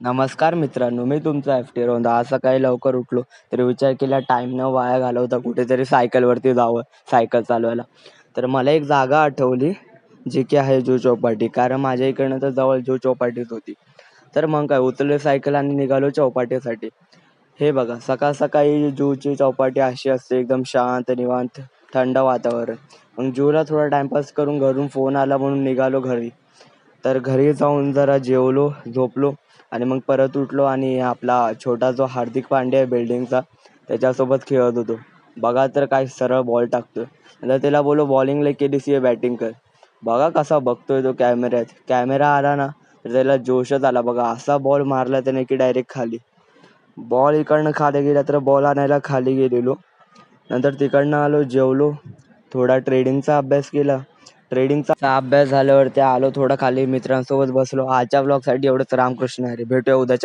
नमस्कार मित्रांनो, मी तुमचा एफ टी रोंदा. आज सकाळी लवकर उठलो तर विचार केला टाइम न वाया घालवता कुठेतरी सायकलवरती जावं, सायकल चालवायला. तर मला एक जागा आठवली, जी की आहे जुहू चौपाटी. कारण माझ्या इकडनं तर जवळ जुहू चौपाटीच होती. तर मग काय उचलली सायकल आणि निघालो चौपाटीसाठी. हे बघा, सकाळ सकाळी जुहूची चौपाटी अशी असते एकदम शांत, निवांत, थंड वातावरण. मग जुहूला थोडा टाइमपास करून घरून फोन आला म्हणून निघालो घरी. तर घरी जाऊन जरा जेवलो, झोपलो आणि मग परत उठलो आणि आपला छोटा जो हार्दिक पांड्या आहे बिल्डिंगचा, त्याच्यासोबत खेळत होतो. बघा तर काय सरळ बॉल टाकतोय. नंतर त्याला बोललो बॉलिंग लय केलीस, ये बॅटिंग कर. बघा कसा बघतोय तो कॅमेऱ्यात. कॅमेरा आला ना तर त्याला जोशच आला बघा. असा बॉल मारला त्याने की डायरेक्ट खाली. बॉल इकडनं खाली गेला तर बॉल आणायला खाली गेलेलो. नंतर तिकडनं आलो, जेवलो, थोडा ट्रेडिंगचा अभ्यास केला. ट्रेडिंगचा अभ्यास झाल्यावरती आलो थोडं खाली, मित्रांसोबत बसलो. आजच्या ब्लॉगसाठी एवढंच. रामकृष्ण हरी. भेटूया उद्याच्या